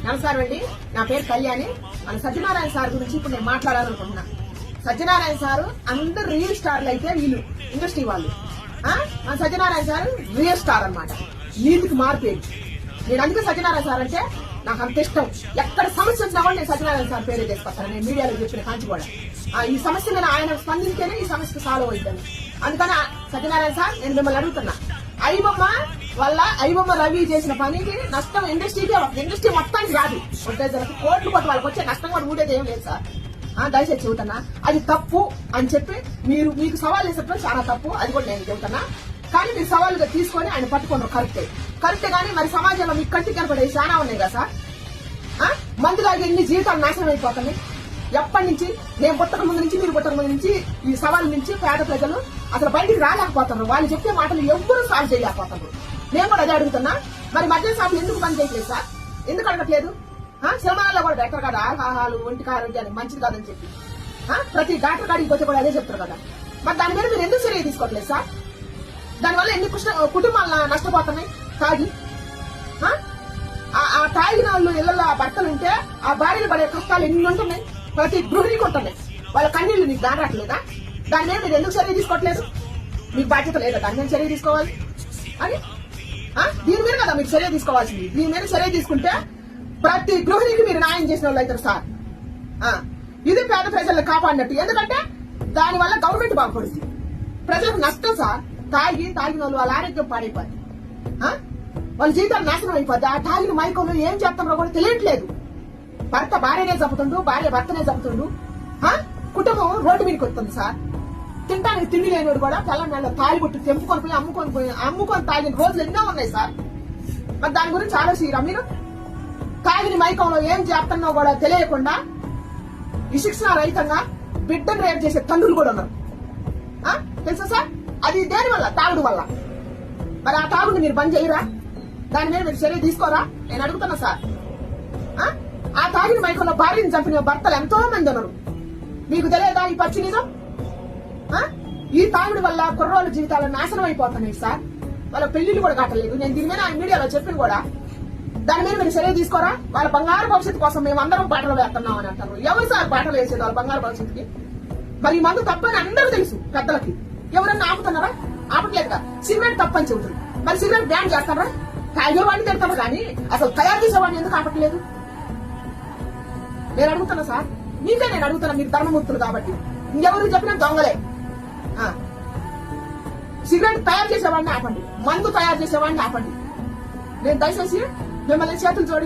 నమస్కారం అండి. నా పేరు కళ్యాణి. మన సత్యనారాయణ సార్ గురించి ఇప్పుడు నేను మాట్లాడాలనుకుంటున్నా. సత్యనారాయణ సార్ అందరు రియల్ స్టార్లు అయితే వీళ్ళు ఇండస్ట్రీ వాళ్ళు. మన సత్యనారాయణ సార్ రియల్ స్టార్ అన్నమాట. నీతికి మార్పేది. నేను అందుకే సత్యనారాయణ సార్ అంటే నాకు అంత ఇష్టం. ఎక్కడ సమస్య వచ్చినా కూడా నేను సత్యనారాయణ సార్ పేరే తీసుకొస్తాను. నేను మీడియాలో చెప్పిన కాంచి కూడా ఈ సమస్య మీద ఆయన స్పందించేనే ఈ సమస్య సాల్వ్ అవుతుంది. అందుకని సత్యనారాయణ సార్ నేను మిమ్మల్ని అడుగుతున్నా, ఐబొమ్మ రవి చేసిన పనికి నష్టం ఇండస్ట్రీ మొత్తానికి రాదు. కోట్లు కొట్టి వాళ్ళకి వచ్చే నష్టం కూడా ఊడేది ఏం లేదు సార్. దయచేసి చెబుతున్నా, అది తప్పు అని చెప్పి మీకు సవాల్ వేసేటప్పుడు చాలా తప్పు, అది కూడా నేను చెబుతున్నా. కానీ మీరు సవాలుగా తీసుకొని ఆయన పట్టుకున్నారు కరెక్టే కానీ మరి సమాజంలో మీకు కంటికి కనపడే చాలా ఉన్నాయి కదా సార్. మందులాగే ఎన్ని జీవితాలు నాశనం అయిపోతున్నాయి. ఎప్పటి నుంచి నేను పుట్టక ముందు నుంచి మీరు పుట్టక ముందు నుంచి ఈ సవాల్ నుంచి పేద ప్రజలు అసలు బయటికి రాలేకపోతున్నారు. వాళ్ళు చెప్పే మాటలు ఎవ్వరూ సాల్వ్ చేయలేకపోతున్నారు. నేను కూడా అదే అడుగుతున్నా, మరి మద్యం షాపులు ఎందుకు పని చేయట్లేదు సార్? ఎందుకు అడగట్లేదు? సినిమాల్లో కూడా బెటర్ కదా, ఆహాలు ఒంటికి ఆరోగ్యానికి మంచిది కాదని చెప్పి ప్రతి డాక్టర్ కాడికి పోతే కూడా అదే చెప్తారు కదా. మరి దాని మీద మీరు ఎందుకు చర్య తీసుకోవట్లేదు సార్? దానివల్ల ఎన్ని కుటుంబాలు నష్టపోతున్నాయి తాగి. ఆ తాగిన వాళ్ళు ఇళ్లలో ఆ భర్తలు ఉంటే ఆ భార్యలు పడే కష్టాలు ఎన్ని ఉంటున్నాయి. ప్రతి గృహిణికి ఉంటున్నాయి. వాళ్ళ కన్నీళ్లు మీకు దానట్లేదా? దాని మీద మీరు ఎందుకు చర్య తీసుకోవట్లేదు? మీకు బాధ్యత లేదా దాని మీద చర్య తీసుకోవాలి అని? దీని మీద కదా మీరు చర్య తీసుకోవాల్సింది. దీని మీద చర్య తీసుకుంటే ప్రతి గృహిణికి మీరు న్యాయం చేసిన వాళ్ళు అవుతారు సార్. ఇది పేద ప్రజలను కాపాడినట్టు. ఎందుకంటే దాని వల్ల గవర్నమెంట్ బాగుపడుతుంది, ప్రజలకు నష్టం సార్. తాగిన వాళ్ళు వాళ్ళ ఆరోగ్యం పాడైపోద్ది, వాళ్ళ జీవితాలు నాశనం అయిపోద్ది. ఆ తాగిన మైకంలో ఏం చేస్తామో కూడా తెలియట్లేదు. భర్త భార్యనే చంపుతుండు, భార్య భర్తనే చంపుతుండు. కుటుంబం రోడ్డు మీదకి వస్తుంది సార్. తింటానికి తిండి లేనివాడు కూడా తెలంగాణలో తాలిబుట్టు తెంపుకొని అమ్ముకొని తాగిన రోజులు ఎన్నో ఉన్నాయి సార్. మరి దాని గురించి ఆలోచించరా మీరు? తాగిన మైకంలో ఏం చేస్తున్నా కూడా తెలియకుండా విశిక్షణ రహితంగా బిడ్డను రేపు చేసే తండ్రులు కూడా ఉన్నారు. తెలుసా సార్? అది దేని వల్ల? తాగుడు వల్ల. మరి ఆ తాగుడు మీరు బంద్ చేయరా? దాని మీద మీరు చర్య తీసుకోరా? నేను అడుగుతున్నా సార్. ఆ తాగిన మైకంలో భార్యను చంపిన భర్తలు ఎంతో మంది ఉన్నారు. మీకు తెలియదా ఈ పచ్చి నిజం? ఈ తాగుడు వల్ల కుర్రోళ్ళ జీవితాలు నాశనం అయిపోతున్నాయి సార్. వాళ్ళ పెళ్లిళ్ళు కూడా కట్టలేదు. నేను దీని మీద మీడియాలో చెప్పిన కూడా దాని మీద మీరు చర్య తీసుకోరా? వాళ్ళ బంగారు భవిష్యత్తు కోసం మేము అందరం పాటలు వేస్తున్నాం అని అంటారు. ఎవరు సార్ పాటలు వేసేది వాళ్ళ బంగారు భవిష్యత్తుకి? మరి ఈ మందు తప్పని అందరూ తెలుసు పెద్దలకి. ఎవరన్నా ఆపుతున్నారా? ఆపట్లేదుగా. సిగరెట్ తప్పని చెబుతుంది. మరి సిగరెట్ బ్యాన్ చేస్తారా? తాగేవాడిని తిడతారు కానీ అసలు తయారు చేసేవాడిని ఎందుకు ఆపట్లేదు? నేను అడుగుతున్నా సార్. మీకే నేను అడుగుతున్నా, మీరు ధర్మమూర్తులు కాబట్టి. ఇంకెవరు చెప్పినా దొంగలే. సిగరెట్ తయారు చేసేవాడిని ఆపండి, మందు తయారు చేసేవాడిని ఆపండి. నేను దయచేసి మిమ్మల్ని చేతులు జోడి